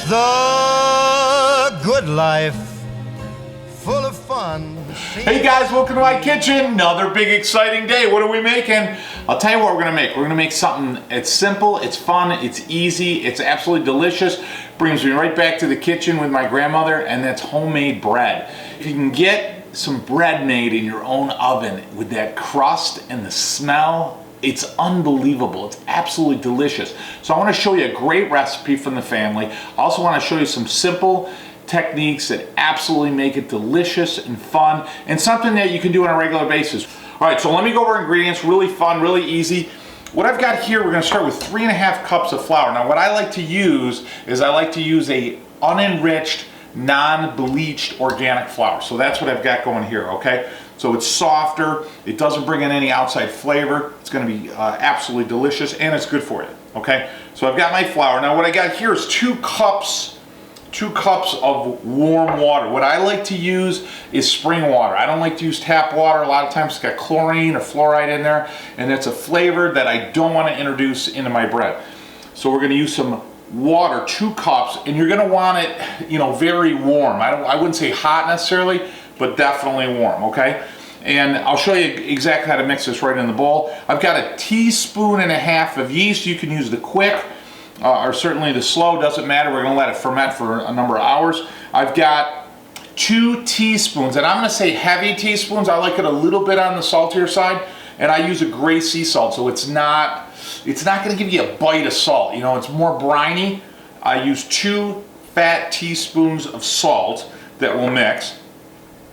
the good life, full of fun. Hey guys, welcome to my kitchen. Another big exciting day. What are we making? I'll tell you what we're gonna make. We're gonna make something, it's simple, it's fun, it's easy, it's absolutely delicious. Brings me right back to the kitchen with my grandmother, and that's homemade bread. If you can get some bread made in your own oven with that crust and the smell, it's unbelievable. It's absolutely delicious. So I want to show you a great recipe from the family. I also want to show you some simple techniques that absolutely make it delicious and fun, and something that you can do on a regular basis. All right, so let me go over ingredients. Really fun, really easy. What I've got here, we're going to start with 3.5 cups of flour. Now what I like to use is I like to use a unenriched, non-bleached organic flour. So that's what I've got going here, okay? So it's softer, it doesn't bring in any outside flavor, it's going to be absolutely delicious, and it's good for you, okay? So I've got my flour. Now what I got here is 2 cups of warm water. What I like to use is spring water. I don't like to use tap water. A lot of times it's got chlorine or fluoride in there, and it's a flavor that I don't want to introduce into my bread. So we're going to use some water, 2 cups, and you're going to want it, you know, very warm. I wouldn't say hot necessarily, but definitely warm, okay? And I'll show you exactly how to mix this right in the bowl. I've got 1.5 teaspoons of yeast. You can use the quick or certainly the slow, doesn't matter. We're gonna let it ferment for a number of hours. I've got 2 teaspoons, and I'm gonna say heavy teaspoons. I like it a little bit on the saltier side, and I use a gray sea salt, so it's not gonna give you a bite of salt. You know, it's more briny. I use 2 fat teaspoons of salt that will mix.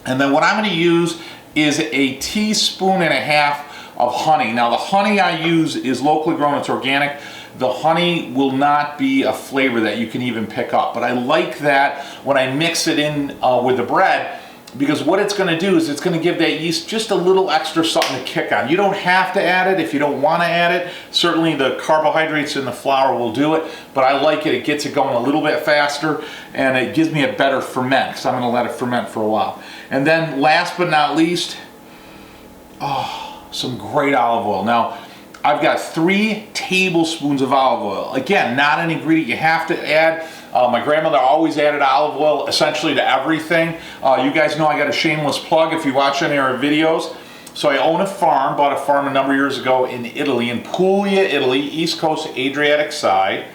And then what I'm going to use is 1.5 teaspoons of honey. Now the honey I use is locally grown, it's organic. The honey will not be a flavor that you can even pick up, but I like that when I mix it in with the bread, because what it's going to do is it's going to give that yeast just a little extra something to kick on. You don't have to add it if you don't want to add it. Certainly the carbohydrates in the flour will do it, but I like it. It gets it going a little bit faster, and it gives me a better ferment, because I'm going to let it ferment for a while. And then last but not least, some great olive oil. Now I've got 3 tablespoons of olive oil. Again, not an ingredient you have to add. My grandmother always added olive oil essentially to everything. You guys know I got a shameless plug if you watch any of our videos. So I own a farm, bought a farm a number of years ago in Italy, in Puglia, Italy, East Coast Adriatic side.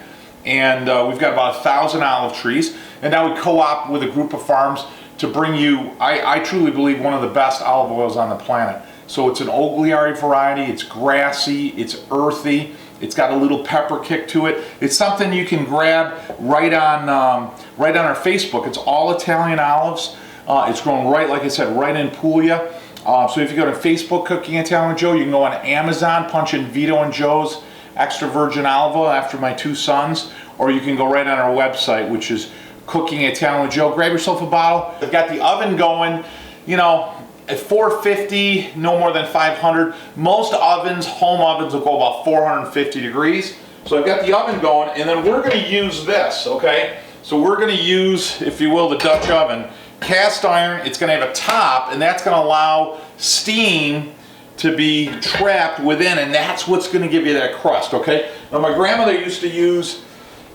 And we've got about 1,000 olive trees. And now we co-op with a group of farms to bring you, I truly believe, one of the best olive oils on the planet. So it's an Ogliari variety, it's grassy, it's earthy, it's got a little pepper kick to it. It's something you can grab right on our Facebook. It's all Italian olives. It's grown right, like I said, right in Puglia. So if you go to Facebook, Cooking Italian with Joe, you can go on Amazon, punch in Vito and Joe's extra virgin olive oil after my 2 sons, or you can go right on our website, which is Cooking Italian with Joe. Grab yourself a bottle. I've got the oven going, you know, at 450, no more than 500. Most ovens, home ovens, will go about 450 degrees. So I've got the oven going, and then we're going to use this, okay? So we're going to use, if you will, the Dutch oven. Cast iron, it's going to have a top, and that's going to allow steam to be trapped within, and that's what's going to give you that crust, okay? Now my grandmother used to use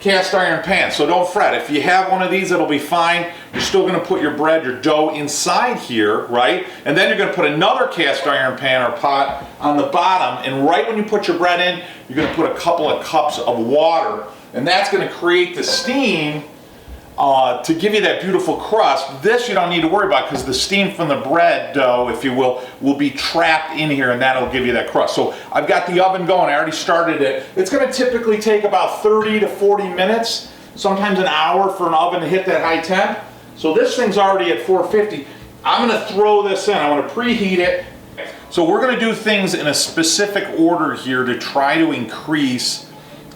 cast iron pan, so don't fret. If you have one of these, it'll be fine. You're still going to put your bread, your dough inside here, right? And then you're going to put another cast iron pan or pot on the bottom, and right when you put your bread in, you're going to put a couple of cups of water, and that's going to create the steam to give you that beautiful crust. This you don't need to worry about, because the steam from the bread dough, if you will be trapped in here, and that'll give you that crust. So I've got the oven going. I already started it. It's going to typically take about 30 to 40 minutes, sometimes an hour for an oven to hit that high temp. So this thing's already at 450. I'm going to throw this in. I want to preheat it. So we're going to do things in a specific order here to try to increase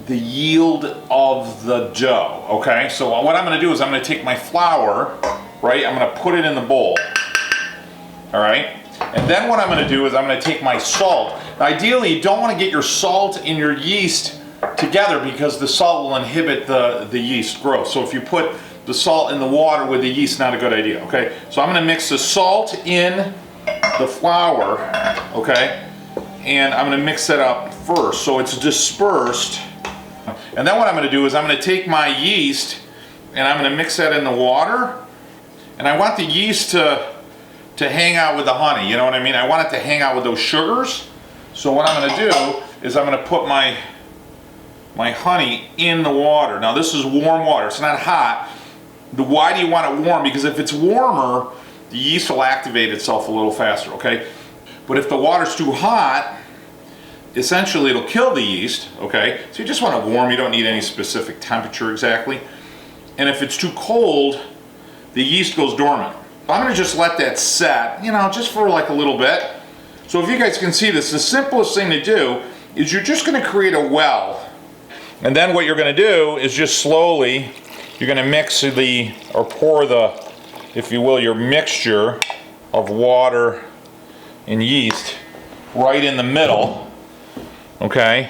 the yield of the dough, okay? So what I'm going to do is I'm going to take my flour, right? I'm going to put it in the bowl, all right? And then what I'm going to do is I'm going to take my salt. Now, ideally, you don't want to get your salt and your yeast together, because the salt will inhibit the yeast growth. So if you put the salt in the water with the yeast, not a good idea, okay? So I'm going to mix the salt in the flour, okay? And I'm going to mix it up first so it's dispersed. And then what I'm going to do is I'm going to take my yeast and I'm going to mix that in the water. And I want the yeast to hang out with the honey, you know what I mean? I want it to hang out with those sugars. So what I'm going to do is I'm going to put my honey in the water. Now this is warm water, it's not hot. Why do you want it warm? Because if it's warmer, the yeast will activate itself a little faster, okay? But if the water's too hot, essentially it'll kill the yeast, okay? So you just want it warm, you don't need any specific temperature exactly. And if it's too cold, the yeast goes dormant. I'm gonna just let that set, you know, just for like a little bit. So if you guys can see this, the simplest thing to do is you're just gonna create a well. And then what you're gonna do is just slowly, you're gonna mix or pour the, if you will, your mixture of water and yeast right in the middle, okay?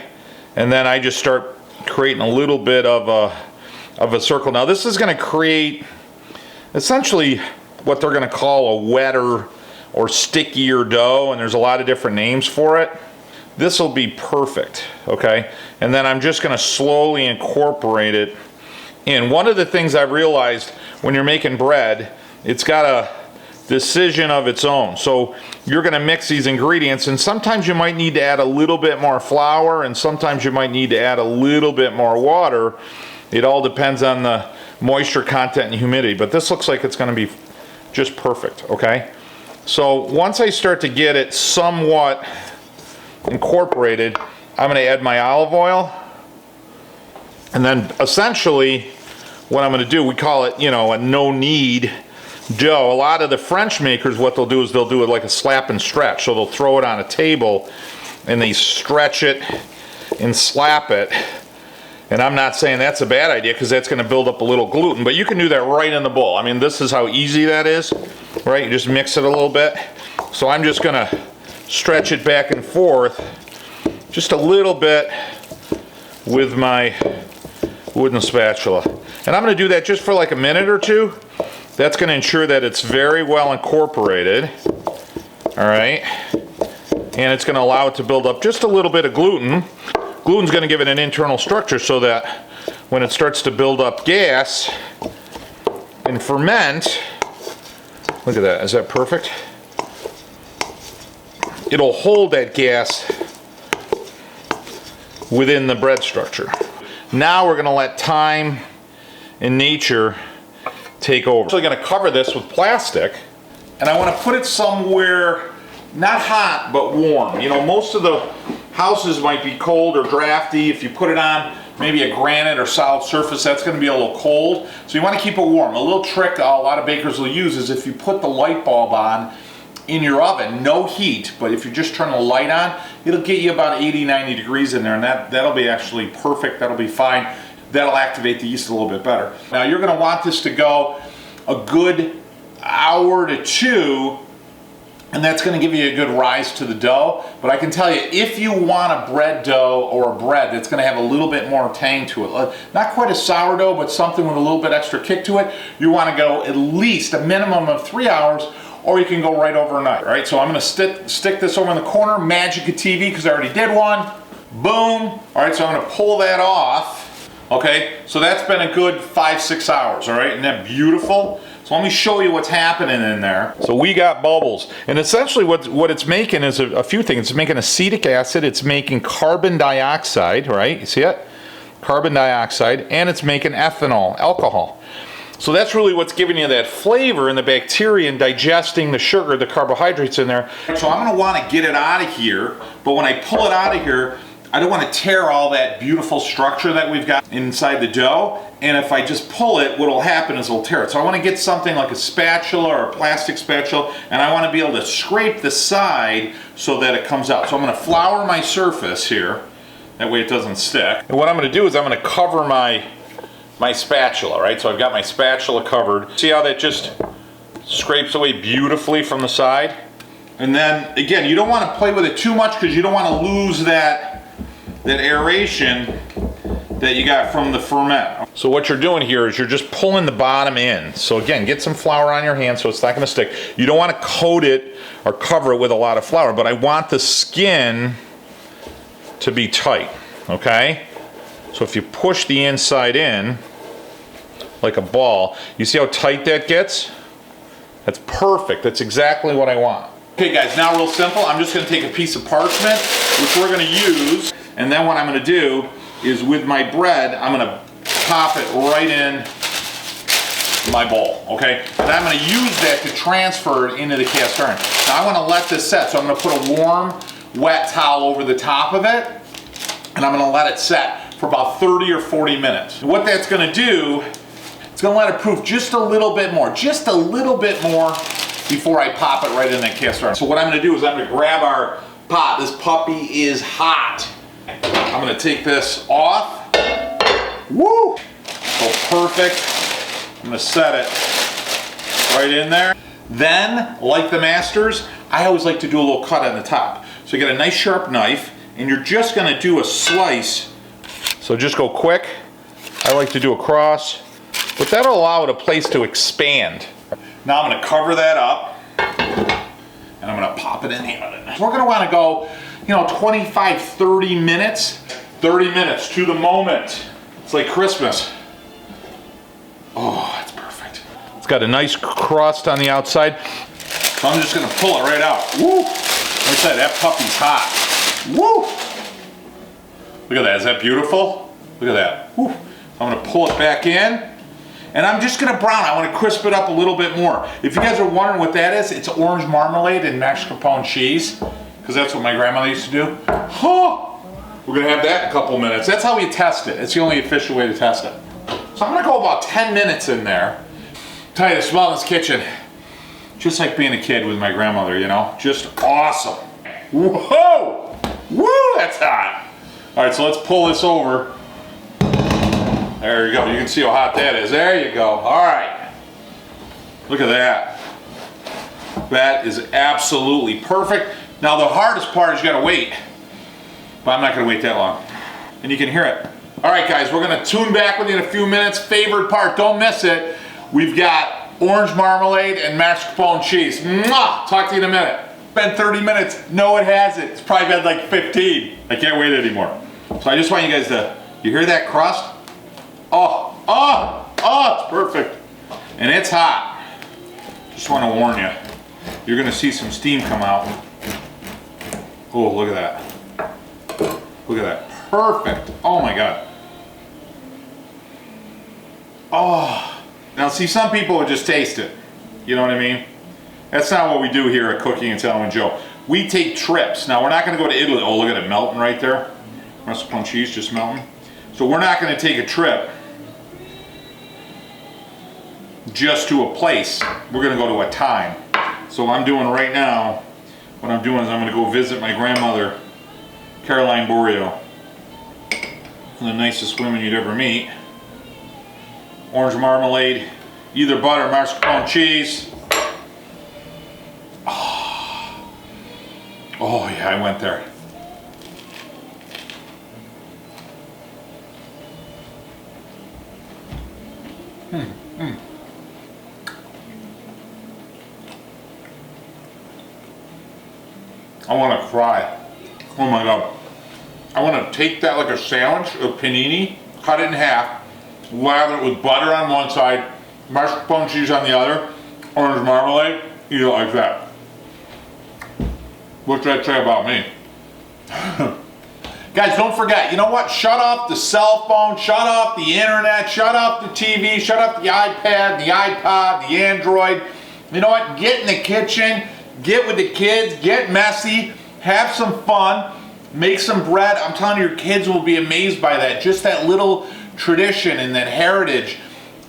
And then I just start creating a little bit of a circle. Now this is gonna create essentially what they're gonna call a wetter or stickier dough, and there's a lot of different names for it. This will be perfect, okay? And then I'm just gonna slowly incorporate it in. One of the things I've realized when you're making bread, it's got a decision of its own. So you're gonna mix these ingredients, and sometimes you might need to add a little bit more flour, and sometimes you might need to add a little bit more water. It all depends on the moisture content and humidity, but this looks like it's gonna be just perfect, okay? So once I start to get it somewhat incorporated, I'm gonna add my olive oil, and then essentially what I'm gonna do, we call it, you know, a no-knead dough. A lot of the French makers, what they'll do is they'll do it like a slap and stretch. So they'll throw it on a table and they stretch it and slap it. And I'm not saying that's a bad idea, because that's gonna build up a little gluten, but you can do that right in the bowl. I mean, this is how easy that is, right? You just mix it a little bit. So I'm just gonna stretch it back and forth just a little bit with my wooden spatula. And I'm gonna do that just for like a minute or two. That's gonna ensure that it's very well incorporated, all right? And it's gonna allow it to build up just a little bit of gluten. Gluten's gonna give it an internal structure so that when it starts to build up gas and ferment, look at that, is that perfect? It'll hold that gas within the bread structure. Now we're gonna let time and nature take over. So I'm gonna cover this with plastic, and I wanna put it somewhere not hot, but warm. You know, most of the houses might be cold or drafty. If you put it on maybe a granite or solid surface, that's gonna be a little cold. So you wanna keep it warm. A little trick a lot of bakers will use is if you put the light bulb on in your oven, no heat, but if you just turn the light on, it'll get you about 80, 90 degrees in there, and that'll be actually perfect, that'll be fine. That'll activate the yeast a little bit better. Now you're gonna want this to go a good hour to two, and that's gonna give you a good rise to the dough. But I can tell you, if you want a bread dough or a bread that's gonna have a little bit more tang to it, not quite a sourdough, but something with a little bit extra kick to it, you wanna go at least a minimum of 3 hours, or you can go right overnight, right? So I'm gonna stick this over in the corner, magic a TV, because I already did one. Boom. All right, so I'm gonna pull that off. Okay, so that's been a good 5-6 hours, all right? Isn't that beautiful? So let me show you what's happening in there. So we got bubbles, and essentially what it's making is a few things. It's making acetic acid, it's making carbon dioxide, right? You see it? Carbon dioxide, and it's making ethanol, alcohol. So that's really what's giving you that flavor, and the bacteria and digesting the sugar, the carbohydrates in there. So I'm gonna wanna get it out of here, but when I pull it out of here, I don't want to tear all that beautiful structure that we've got inside the dough, and if I just pull it, what'll happen is it'll tear it. So I want to get something like a spatula or a plastic spatula, and I want to be able to scrape the side so that it comes out. So I'm going to flour my surface here, that way it doesn't stick. And what I'm going to do is I'm going to cover my spatula, right? So I've got my spatula covered. See how that just scrapes away beautifully from the side? And then, again, you don't want to play with it too much because you don't want to lose that aeration that you got from the ferment. So what you're doing here is you're just pulling the bottom in. So again, get some flour on your hand so it's not going to stick. You don't want to coat it or cover it with a lot of flour, but I want the skin to be tight, okay? So if you push the inside in, like a ball. You see how tight that gets? That's perfect. That's exactly what I want. Okay guys, now real simple. I'm just gonna take a piece of parchment, which we're gonna use, and then what I'm gonna do is with my bread, I'm gonna pop it right in my bowl, okay? And I'm gonna use that to transfer it into the cast iron. Now I wanna let this set, so I'm gonna put a warm, wet towel over the top of it, and I'm gonna let it set for about 30 or 40 minutes. And what that's gonna do, it's gonna let it proof just a little bit more before I pop it right in that cast iron. So what I'm gonna do is I'm gonna grab our pot. This puppy is hot. I'm gonna take this off. Woo! So perfect. I'm gonna set it right in there. Then, like the masters, I always like to do a little cut on the top. So you get a nice sharp knife, and you're just gonna do a slice. So just go quick. I like to do a cross, but that'll allow the place to expand. Now I'm gonna cover that up, and I'm gonna pop it in the oven. We're gonna wanna go, 25, 30 minutes. 30 minutes to the moment. It's like Christmas. Oh, that's perfect. It's got a nice crust on the outside. So I'm just gonna pull it right out. Woo! Like I said, that puppy's hot. Woo! Look at that, is that beautiful? Look at that. Woo! I'm gonna pull it back in. And I'm just gonna brown. I wanna crisp it up a little bit more. If you guys are wondering what that is, it's orange marmalade and mascarpone cheese, because that's what my grandmother used to do. Huh! We're gonna have that in a couple minutes. That's how we test it. It's the only official way to test it. So I'm gonna go about 10 minutes in there. Tell you, the smell in this kitchen, just like being a kid with my grandmother, just awesome. Whoa! Woo, that's hot. All right, so let's pull this over. There you go. You can see how hot that is. There you go. All right. Look at that. That is absolutely perfect. Now the hardest part is you gotta wait. But I'm not gonna wait that long. And you can hear it. All right guys, we're gonna tune back with you in a few minutes. Favorite part, don't miss it. We've got orange marmalade and mascarpone cheese. Mwah! Talk to you in a minute. Been 30 minutes. No, it hasn't. It's probably been like 15. I can't wait anymore. So I just want you guys to, you hear that crust? Oh, it's perfect. And it's hot. Just want to warn you. You're going to see some steam come out. Oh, look at that. Look at that. Perfect. Oh my God. Oh. Now see, some people would just taste it. You know what I mean? That's not what we do here at Cooking and Telling with Joe. We take trips. Now we're not going to go to Italy. Oh, look at it melting right there. Mascarpone cheese just melting. So we're not going to take a trip just to a place. We're going to go to a time. So what I'm doing right now, what I'm doing is I'm going to go visit my grandmother, Caroline Borio. The nicest women you'd ever meet. Orange marmalade, either butter, mascarpone cheese. Oh yeah, I went there. I want to cry. Oh my God. I want to take that like a sandwich, a panini, cut it in half, lather it with butter on one side, mascarpone cheese on the other, orange marmalade, eat it like that. What's that say about me? Guys, don't forget, you know what? Shut off the cell phone, shut off the internet, shut off the TV, shut off the iPad, the iPod, the Android. You know what? Get in the kitchen, get with the kids, get messy, have some fun. Make some bread. I'm telling you, your kids will be amazed by that. Just that little tradition and that heritage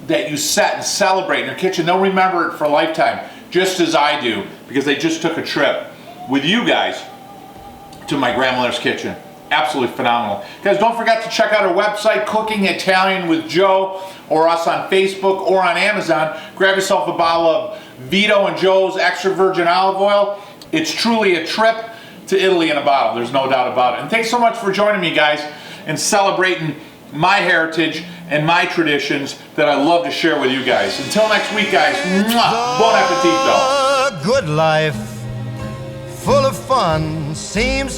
that you set and celebrate in your kitchen. They'll remember it for a lifetime, just as I do, because they just took a trip with you guys to my grandmother's kitchen. Absolutely phenomenal. Guys, don't forget to check out our website, Cooking Italian with Joe, or us on Facebook or on Amazon. Grab yourself a bottle of Vito and Joe's extra virgin olive oil. It's truly a trip to Italy in a bottle. There's no doubt about it. And thanks so much for joining me, guys, and celebrating my heritage and my traditions that I love to share with you guys. Until next week, guys, mwah, bon appetito. The good life, full of fun, seems